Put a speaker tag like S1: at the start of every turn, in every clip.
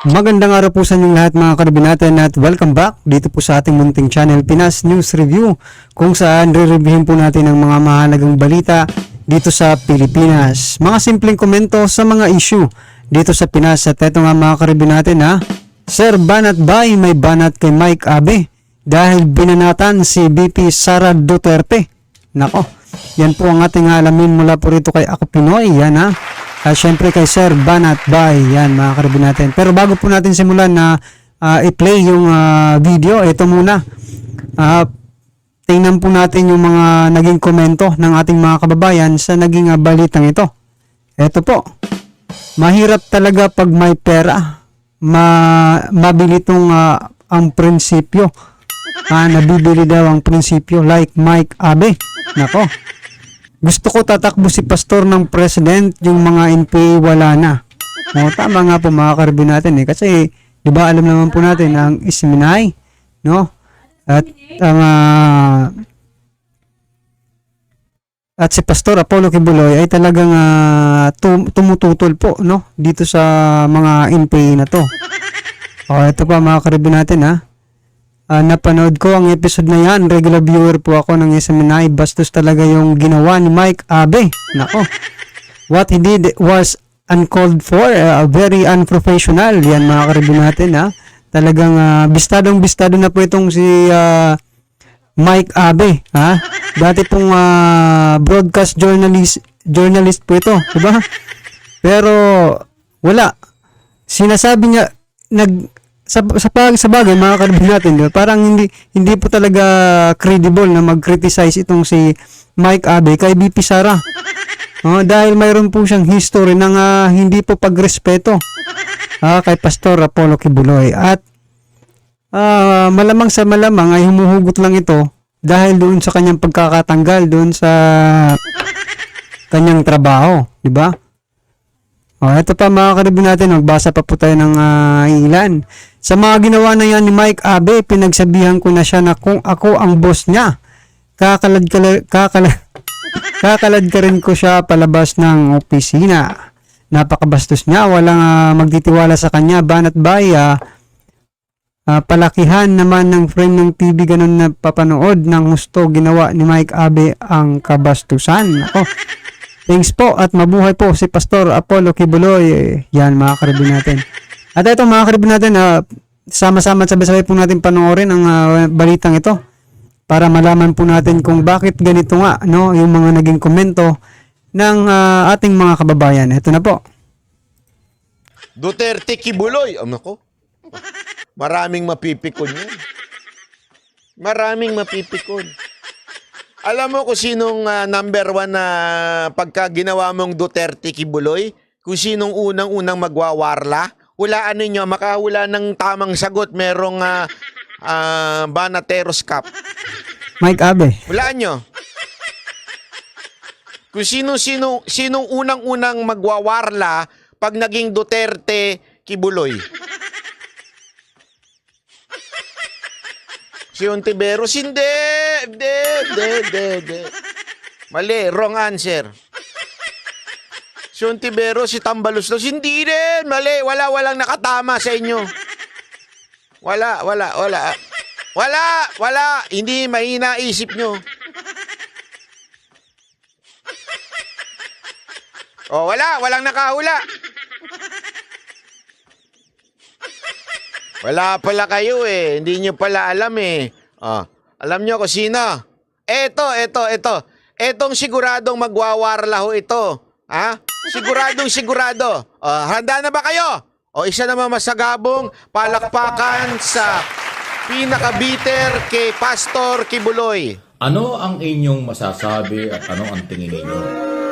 S1: Magandang araw po sa inyong lahat mga karabin natin at welcome back dito po sa ating munting channel Pinas News Review, kung saan re-reviewin po natin ang mga mahalagang balita dito sa Pilipinas. Mga simpleng komento sa mga issue dito sa Pinas. At eto nga mga karabin natin ha, Sir Banat Bay may banat kay Mike Abe dahil binanatan si VP Sara Duterte. Nako, yan po ang ating alamin mula po rito kay Ako Pinoy. Yan ha. At syempre kay Sir Banat Bay, yan mga karabin natin. Pero bago po natin simulan na i-play yung video, ito muna. Tingnan po natin yung mga naging komento ng ating mga kababayan sa naging balitang ito. Ito po, mahirap talaga pag may pera, mabili itong ang prinsipyo. Nabibili daw ang prinsipyo like Mike Abe. Nako. Gusto ko tatakbo si pastor ng president, yung mga NPA wala na. O, tama nga po mga karabin natin kasi di ba alam naman po natin ang Isminay, no? At ang at si Pastor Apollo Kibuloy ay talagang tumututol po, no, dito sa mga NPA na to. O, ito pa mga karabin natin napanood ko ang episode na yan. Regular viewer po ako ng SMNI. Bastos talaga yung ginawa ni Mike Abe. Nako. What he did was uncalled for. Very unprofessional. Yan mga karabin natin Talagang bistadong-bistado na po itong si Mike Abe. Dati pong broadcast journalist po ito. Diba? Pero wala. Sinasabi niya sa bagay mga karabin natin, diba? Parang hindi po talaga credible na mag-criticize itong si Mike Abe kay VP Sara. Dahil mayroon po siyang history ng hindi po pagrespeto kay Pastor Apollo Kibuloy. At malamang sa malamang ay humuhugot lang ito dahil doon sa kanyang pagkakatanggal doon sa kanyang trabaho, di ba? Ito pa mga karabin natin, magbasa pa po tayo ng ilan. Sa mga ginawa na yan ni Mike Abe, pinagsabihan ko na siya na kung ako ang boss niya, kakalad ka rin ko siya palabas ng opisina. Napakabastos niya, walang magtitiwala sa kanya. Banat Bay, palakihan naman ng frame ng TV ganun na papanood ng husto ginawa ni Mike Abe ang kabastusan. Thanks po at mabuhay po si Pastor Apollo Kibuloy. Yan mga karabin natin. At ito mga karabin natin, sama-sama at sabay-sabay po natin panoorin ang balitang ito para malaman po natin kung bakit ganito nga, no, yung mga naging komento ng ating mga kababayan. Ito na po.
S2: Duterte Kibuloy. Nako. Maraming mapipikon yan. Maraming mapipikon. Alam mo kung sinong number one na pagka ginawa mong Duterte Kibuloy? Kung sinong unang-unang magwawarla? Hulaan ninyo, makahula ng tamang sagot, merong Banateros Cup.
S1: Mike Abe.
S2: Hulaan nyo. Kung sinong unang-unang magwawarla pag naging Duterte Kibuloy? Si Ontiveros, hindi. Mali, wrong answer. Si Ontiveros, si Tambaluslos, hindi rin. Mali, walang nakatama sa inyo. Wala. Hindi mahina isip nyo. Walang nakahula. Wala pala kayo hindi nyo pala alam alam nyo kung sino? Eto. Etong siguradong magwawarla ho ito. Sigurado. Handa na ba kayo? Isa naman masagabong palakpakan sa pinaka-bitter kay Pastor Kibuloy.
S3: Ano ang inyong masasabi at ano ang tingin ninyo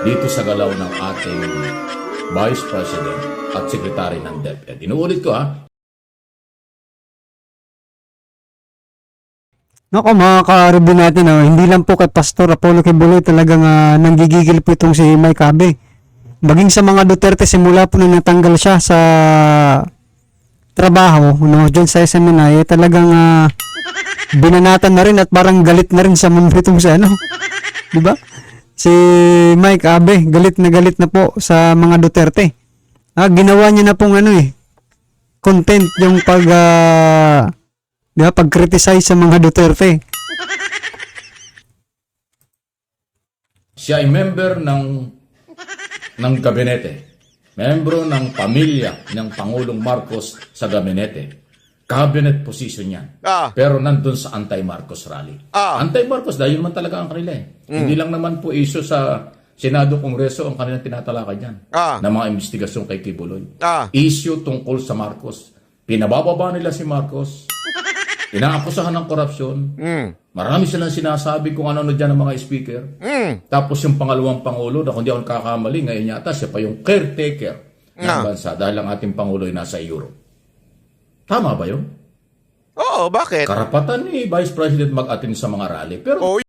S3: dito sa galaw ng ating Vice President at Secretary ng DepEd? Inuulit ko
S1: Nako mga karabin natin, hindi lang po kay Pastor Apollo Kibuloy talagang nanggigigil po itong si Mike Abe. Maging sa mga Duterte, simula po na natanggal siya sa trabaho, no, dyan sa SMNI, talagang binanatan na rin at parang galit na rin sa mundo itong si diba? Si Mike Abe, galit na po sa mga Duterte. Ginawa niya na pong content yung di ba, pag-criticize sa mga Duterte.
S3: Siya ay member ng gabinete. Membro ng pamilya ng Pangulong Marcos sa gabinete. Cabinet position yan. Pero nandun sa anti-Marcos rally. Anti-Marcos dahil man talaga ang kanila eh. Hindi lang naman po issue sa Senado, Kongreso ang kanilang tinatalakad yan. Na mga investigasyon kay Kibuloy. Issue tungkol sa Marcos. Pinabababa nila si Marcos. Inaakusahan ng korupsyon. Marami silang sinasabi kung ano dyan ng mga speaker. Tapos yung pangalawang Pangulo, na kung di ako nakakamali, ngayon yata siya pa yung caretaker ng bansa dahil ang ating Pangulo ay nasa Europe. Tama ba yun?
S2: Oo, bakit?
S3: Karapatan ni Vice President mag-attend sa mga rally. Pero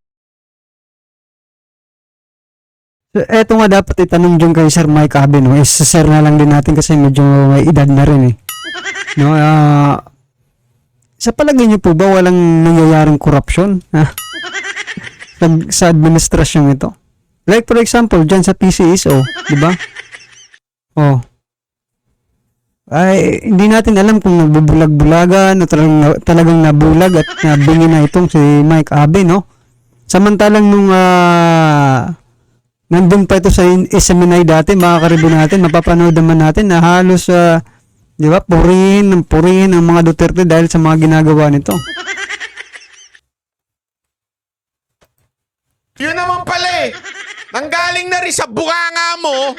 S1: So, eto nga dapat itanong dyan kay Sir Mike Abe, no? Sir na lang din natin kasi medyo may edad na rin eh. No, sa palagay niyo po ba walang nangyayaring korupsyon sa administrasyon ito? Like for example, dyan sa PCSO, di ba? Oh. Ay, hindi natin alam kung nagbubulag-bulagan o talagang nabulag at nabingi na itong si Mike Abe, no? Samantalang nung nandun pa ito sa SMNI dati, mga karibo natin, mapapanood naman natin na halos, di ba, purihin ang mga Duterte dahil sa mga ginagawa nito.
S2: Yun naman pala eh. Nanggaling na rin sa bunganga mo.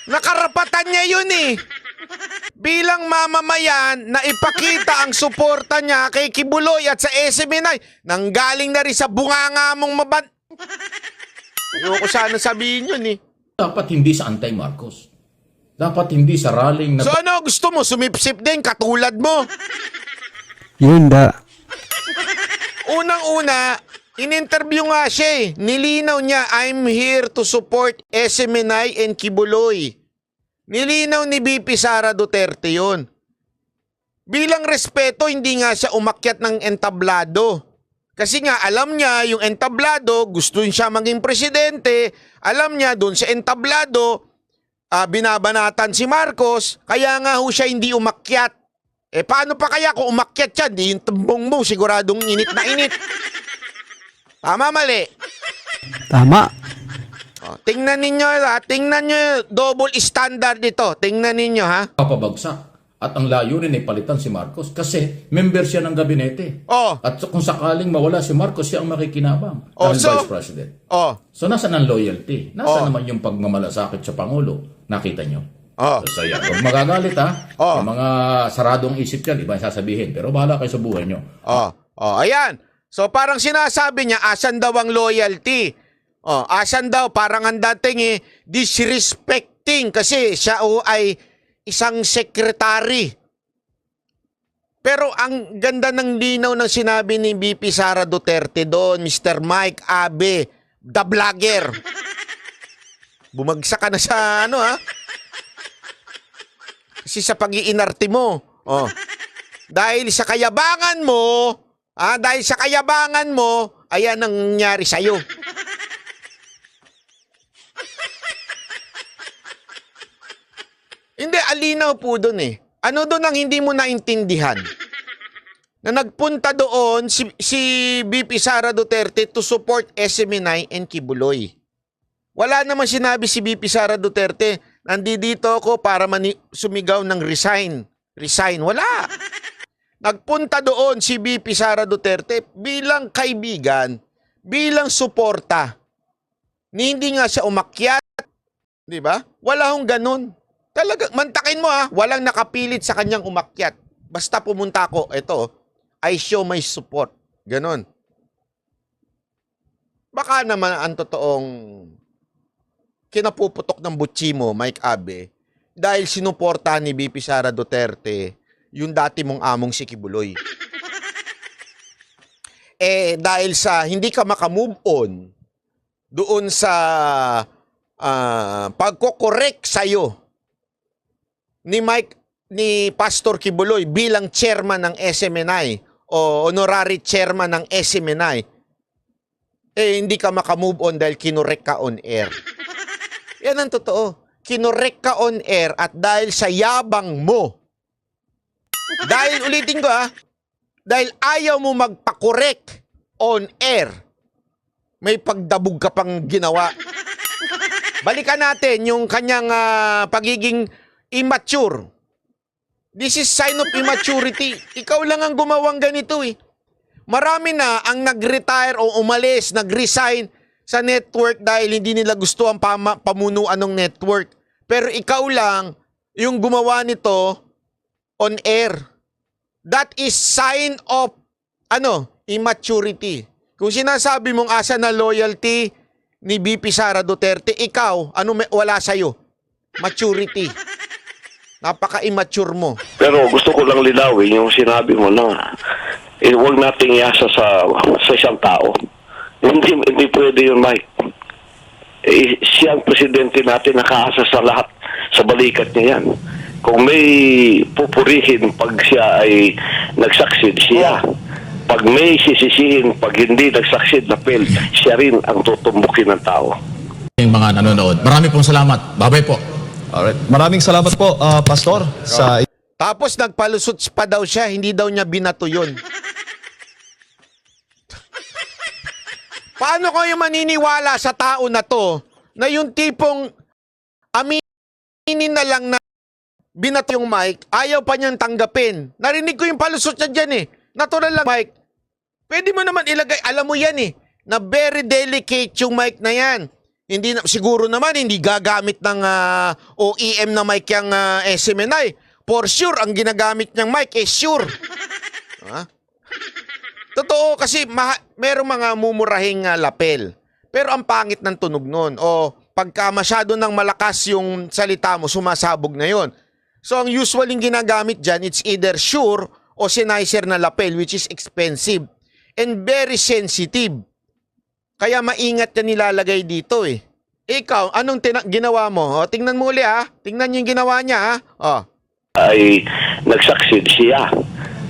S2: Nakarapatan niya yun eh. Bilang mamamayan na ipakita ang suporta niya kay Kibuloy at sa SMNI, nanggaling na rin sa bunganga mong Ayoko sana sabihin yun eh.
S3: dapat hindi sa anti-Marcos. Dapat hindi sa rallying na...
S2: So ano, gusto mo sumipsip din katulad mo?
S1: Yun da.
S2: Unang-una, in-interview nga siya eh. Nilinaw niya, I'm here to support SMNI and Kibuloy. Nilinaw ni BP Sara Duterte yun. Bilang respeto, hindi nga siya umakyat ng entablado. Kasi nga, alam niya, yung entablado, gusto siya maging presidente. Alam niya, doon sa entablado, binabanatan si Marcos. Kaya nga ho siya hindi umakyat. Eh, paano pa kaya kung umakyat siya? Di yung tumbong mo, siguradong init na init. Tama, mali.
S1: Tama.
S2: Tingnan ninyo, tingnan nyo double standard dito. Tingnan ninyo, ha?
S3: Papabagsak. At ang layunin ay palitan si Marcos kasi member siya ng gabinete. At kung sakaling mawala si Marcos, siya ang makikinabang ng Vice President. So, nasaan ang loyalty? Nasaan naman yung pagmamalasakit sa Pangulo? Nakita nyo? So, yan. Huwag magagalit, ha? Yung mga saradong isip yan, iba yung sasabihin. Pero bahala kayo sa buhay nyo.
S2: Ayan. So, parang sinasabi niya, asan daw ang loyalty? Asan daw, parang ang dating disrespecting kasi siya ay isang sekretary. Pero ang ganda ng linaw ng sinabi ni BP Sara Duterte doon, Mr. Mike Abe, the vlogger. Bumagsak ka na sa ano, ha? Kasi sa pag-iinarte mo. Dahil sa kayabangan mo, ayan ang nangyari sa'yo. Hindi, alinaw po doon eh. Ano doon ang hindi mo naintindihan? Na nagpunta doon si BP Sara Duterte to support SMNI and Kibuloy. Wala naman sinabi si BP Sara Duterte, nandito ako para sumigaw ng resign. Resign, wala. Nagpunta doon si BP Sara Duterte bilang kaibigan, bilang suporta. Hindi nga siya umakyat. Di ba? Wala hong ganun. Talaga, mantakin mo ha, walang nakapilit sa kanyang umakyat. Basta pumunta ako, ito, I show my support. Ganon. Baka naman ang totoong kinapuputok ng butsi mo, Mike Abe, dahil sinuporta ni BP Sara Duterte yung dati mong among si Kibuloy. Dahil sa hindi ka makamove on doon sa pagkokorek sa'yo ni Pastor Kibuloy bilang chairman ng SMNI o honorary chairman ng SMNI, hindi ka makamove on dahil kinorek ka on air. Yan ang totoo. kinorek ka on air at dahil sa yabang mo, dahil ulitin ko dahil ayaw mo magpakorek on air, may pagdabog ka pang ginawa. Balikan natin yung kanyang pagiging immature. This is sign of immaturity. Ikaw lang ang gumawang ganito eh. Marami na ang nag-retire o umalis, nag-resign sa network dahil hindi nila gusto ang pamunuan ng network. Pero ikaw lang yung gumawa nito on air. That is sign of immaturity. Kung sinasabi mong asa na loyalty ni VP Sara Duterte, ikaw, wala sa'yo? Maturity. Napaka-immature mo.
S4: Pero gusto ko lang linawin yung sinabi mo na huwag nating iasa sa isang tao. Hindi pwede yun, Mike. Siya ang presidente natin, nakaasa sa lahat, sa balikat niya yan. Kung may pupurihin pag siya ay nagsaksid, siya. Pag may sisisihin, pag hindi nagsaksid na fail, siya rin ang tutumbukin ng tao.
S3: Yung mga nanonood. Marami pong salamat. Babay po.
S5: Alright. Maraming salamat po, Pastor, sa
S2: Tapos nagpalusot pa daw siya, hindi daw niya binato yun. Paano kayo maniniwala sa tao na to na yung tipong aminin na lang na binato yung mic, ayaw pa niyang tanggapin. Narinig ko yung palusot niya dyan eh. Natural lang, mic. Pwede mo naman ilagay, alam mo yan eh, na very delicate yung mic na yan. Hindi siguro naman hindi gagamit ng OEM na mic yung SMNI. For sure, ang ginagamit niyang mic is sure. Totoo kasi merong mga mumurahing lapel. Pero ang pangit ng tunog nun. O pagka masyado nang malakas yung salita mo, sumasabog na yon. So ang usually ginagamit dyan, it's either sure o Sennheiser na lapel, which is expensive and very sensitive. Kaya maingat ka nilalagay dito eh. Ikaw, anong ginawa mo? O, tingnan mo uli Tingnan niyo yung ginawa niya
S4: Ay nagsaksid, siya.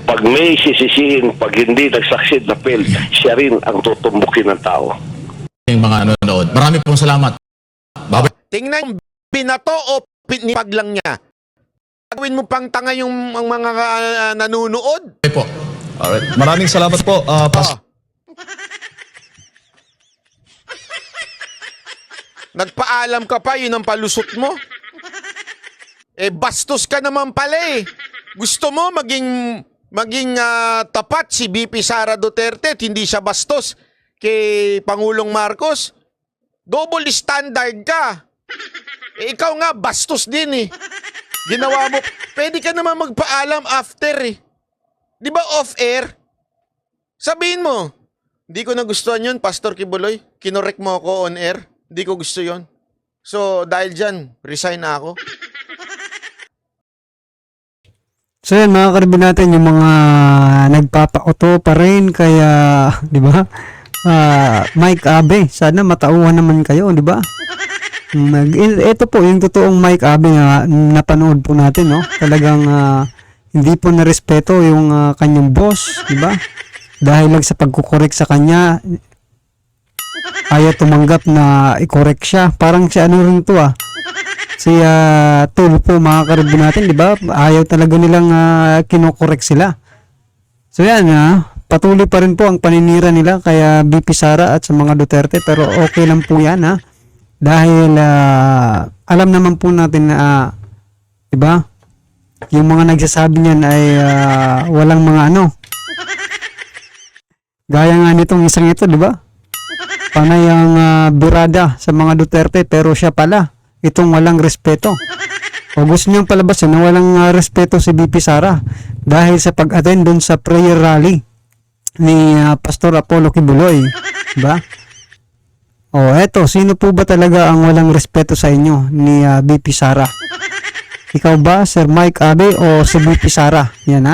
S4: Pag may sisisihin, pag hindi nagsaksid na fail, siya rin ang tutumbukin ng tao.
S3: Yung mga nanonood. Marami pong salamat. Babay.
S2: Tingnan yung binato o pinipag lang niya. Gawin mo pang tanga yung mga nanunood.
S3: Babay po.
S5: Alright. Maraming salamat po, Pastor.
S2: Nagpaalam ka pa, yun ang palusot mo. Bastos ka naman pala eh. Gusto mo maging tapat si VP Sara Duterte at hindi siya bastos kay Pangulong Marcos. Double standard ka. Ikaw nga, bastos din eh. Ginawa mo, pwede ka naman magpaalam after eh. Di ba off-air? Sabihin mo, hindi ko nagustuhan yun, Pastor Kibuloy. Kinorek mo ako on air. Hindi ko gusto yon. So, dahil dyan, resign na ako.
S1: So yan, mga karibin natin yung mga nagpapauto pa rin kaya, di ba? Mike Abe, sana matauhan naman kayo, di ba? Ito po yung totoong Mike Abe na napanood po natin, no? Talagang hindi po narespeto yung kanyang boss, di ba? Dahil lang sa pagkukorek sa kanya, ayaw tumanggap na i-correct siya. Parang si ano rin to si Tulfo, mga karibin natin, di ba? Ayaw talaga nilang kinokorek sila. So yan, patuloy pa rin po ang paninira nila kaya VP Sara at sa mga Duterte, pero okay lang po yan dahil alam naman po natin na di ba? Yung mga nagsasabi niyan ay walang mga gaya nga nitong isang ito, di ba? Panay ang birada sa mga Duterte pero siya pala itong walang respeto. O gusto niyang palabasin na walang respeto si VP Sara dahil sa pag-attend dun sa prayer rally ni Pastor Apollo Kibuloy, diba? O eto, sino po ba talaga ang walang respeto sa inyo ni VP Sara? Ikaw ba, Sir Mike Abe o si VP Sara? Yan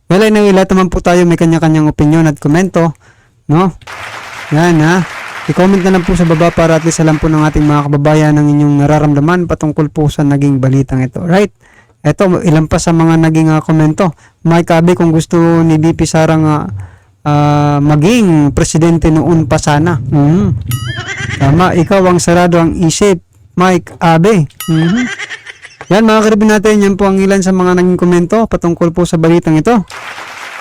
S1: Well, lahat naman po tayo may kanya-kanyang opinion at komento, no? Yan I-comment na lang po sa baba para at least alam po ng ating mga kababayan ang inyong nararamdaman patungkol po sa naging balitang ito. Right? Ito, ilan pa sa mga naging komento. Mike Abe, kung gusto ni VP Sara maging presidente noon pa sana. Tama, ikaw ang sarado ang isip. Mike Abe. Yan mga karibin natin, yan po ang ilan sa mga naging komento patungkol po sa balitang ito.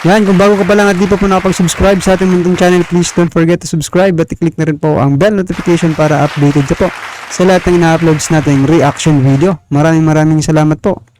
S1: Yan, kung bago ka pa lang at di pa po nakapag-subscribe sa ating munting channel, please don't forget to subscribe at i-click na rin po ang bell notification para updated ka po sa lahat ng ina-uploads nating reaction video. Maraming salamat po.